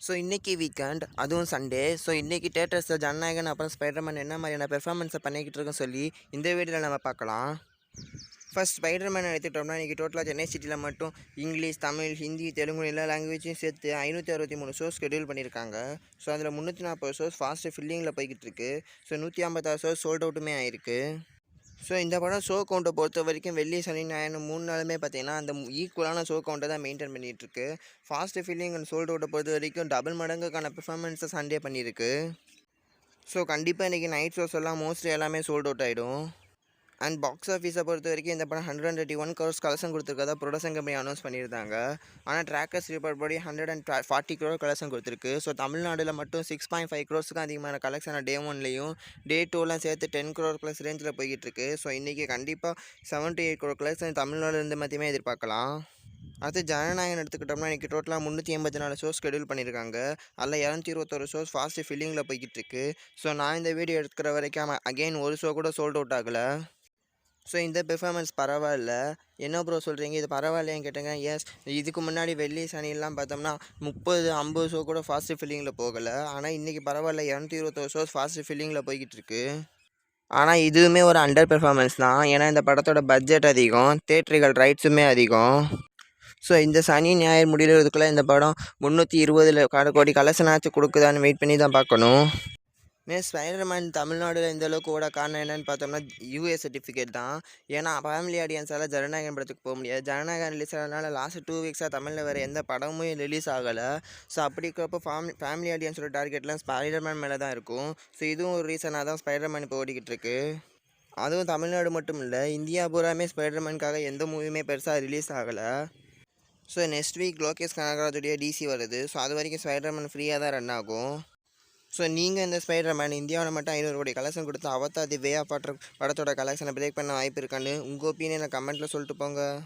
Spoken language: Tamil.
ஸோ இன்றைக்கி வீக்கெண்ட், அதுவும் சண்டே. ஸோ இன்றைக்கி தியேட்டர்ஸில் ஜனநாயகன் அப்புறம் ஸ்பைடர்மேன் என்ன மாதிரியான பெர்ஃபார்மன்ஸை பண்ணிக்கிட்டு இருக்குன்னு சொல்லி இந்த வீடியோவில் நம்ம பார்க்கலாம். ஃபர்ஸ்ட் ஸ்பைடர்மேன் எடுத்துக்கிட்டோம்னா இன்றைக்கி டோட்டலாக சென்னை சிட்டியில் மட்டும் இங்கிலீஷ், தமிழ், ஹிந்தி, தெலுங்கு எல்லா லாங்குவேஜையும் சேர்த்து 563 ஷோஸ் ஷெடியூல் பண்ணியிருக்காங்க. ஸோ அதில் 340 ஷோஸ் ஃபாஸ்ட்டு ஃபில்லிங்கில் போய்கிட்டு இருக்கு. ஸோ 156 ஷோஸ் சோல்ட் அவுட்டுமே ஆயிருக்கு. ஸோ இந்த படம் ஷோ கவுண்ட்டை பொறுத்த வரைக்கும் வெள்ளி, சனி, ஞாயிறு 3 நாளுமே பார்த்தீங்கன்னா அந்த ஈக்குவலான ஷோ கவுண்ட்டை தான் மெயின்டைன் பண்ணிகிட்ருக்கு. ஃபாஸ்ட்டு ஃபீலிங் அண்ட் சோல்ட் அவுட்டை பொறுத்த வரைக்கும் டபுள் மடங்குக்கான பெர்ஃபார்மன்ஸை சண்டே பண்ணியிருக்கு. ஸோ கண்டிப்பாக இன்றைக்கி நைட் ஷோஸ் எல்லாம் மோஸ்ட்லி எல்லாமே சோல்ட் அவுட் ஆகிடும். அண்ட் பாக்ஸ் ஆஃபீஸை பொறுத்த வரைக்கும் இந்த படம் 131 crores கலெக்ஷன் கொடுத்துருக்கதா ப்ரொடக்ஷன் கம்பெனி அனௌன்ஸ் பண்ணியிருந்தாங்க. ஆனால் ட்ராக்கர்ஸ் ரிப்போர்ட் படி 140 crore கலெக்ஷன் கொடுத்துருக்கு. ஸோ தமிழ்நாட்டில் மட்டும் 6.5 crores அதிகமான கலெக்ஷனை டே 1லேயும் டே 2லாம் சேர்த்து 10 crore ப்ளஸ் ரேஞ்சில் போய்கிட்டு இருக்கு. ஸோ இன்றைக்கி கண்டிப்பாக 7 to 8 crore கலெக்ஷன் தமிழ்நாடுலேருந்து மட்டுமே எதிர்பார்க்கலாம். அது ஜனநாயகன் எடுத்துக்கிட்டோம்னா இன்றைக்கி டோட்டலாக 384 ஷோஸ் ஷெடியூல் பண்ணியிருக்காங்க. அதில் 221 ஷோஸ் ஃபாஸ்ட்டு ஃபில்லிங்கில் போய்கிட்டு இருக்கு. ஸோ நான் இந்த வீடியோ எடுக்கிற வரைக்கும் அகெயின் ஒரு ஷோ கூட சோல்ட் அவுட் ஆகலை. ஸோ இந்த பெர்ஃபார்மன்ஸ் பரவாயில்ல. என்ன ப்ரோ சொல்கிறீங்க, இது பரவாயில்லையான்னு கேட்டேங்க. எஸ், இதுக்கு முன்னாடி வெள்ளி சனிலாம் பார்த்தோம்னா 30-50 ஷோ கூட ஃபாஸ்ட்டு ஃபில்லிங்கில் போகலை. ஆனால் இன்றைக்கி பரவாயில்ல, 221 ஷோஸ் ஃபாஸ்ட்டு ஃபில்லிங்கில் போய்கிட்டு இருக்கு. ஆனால் இதுவுமே ஒரு அண்டர் பெர்ஃபார்மன்ஸ் தான். ஏன்னா இந்த படத்தோட பட்ஜெட் அதிகம், தேட்டர்கள் ரைட்ஸுமே அதிகம். ஸோ இந்த சனி ஞாயிறு முடிகிறதுக்குள்ளே இந்த படம் 320 கோடி கலெக்ஷன் ஆச்சு கொடுக்குதான்னு வெயிட் பண்ணி தான் பார்க்கணும். ஸ்பைடர்மேன் தமிழ்நாடுல இந்த அளவுக்கு ஓட காரணம் என்னன்னு பார்த்தோம்னா யூஏ சர்டிஃபிகேட் தான். ஏன்னா ஃபேமிலி ஆடியன்ஸால் ஜனநாயகன் படத்துக்கு போக முடியாது. ஜனநாயகன் ரிலீஸ் ஆனதுனால லாஸ்ட் 2 வீக்ஸாக தமிழில் வேறு எந்த படமும் ரிலீஸ் ஆகலை. ஸோ அப்படி இருக்கிறப்போ ஃபேமிலி ஆடியன்ஸோட டார்கெட்லாம் ஸ்பைடர்மேன் மேலே தான் இருக்கும். ஸோ இதுவும் ஒரு ரீசனாக தான் ஸ்பைடர்மேன் இப்போ ஓடிக்கிட்டு இருக்கு. அதுவும் தமிழ்நாடு மட்டும் இல்லை, இந்தியா பூராமே ஸ்பைடர்மேனுக்காக எந்த மூவியுமே பெருசாக ரிலீஸ் ஆகலை. ஸோ நெக்ஸ்ட் வீக் லோகேஷ் கனகராஜுடைய டிசி வருது. ஸோ அது வரைக்கும் ஸ்பைடர்மேன் ஃப்ரீயாக தான் ரன் ஆகும். ஸோ நீங்கள் இந்த ஸ்பைடர்மேன் இந்தியாவில் மட்டும் 500 கோடி கலெக்ஷன் கொடுத்து Avatar the way of water படத்தோட கலெக்ஷனை பிரேக் பண்ண வாய்ப்பு இருக்கான்னு உங்கள் ஒப்பீனியனை கமெண்ட்டில் சொல்லிட்டு போங்க.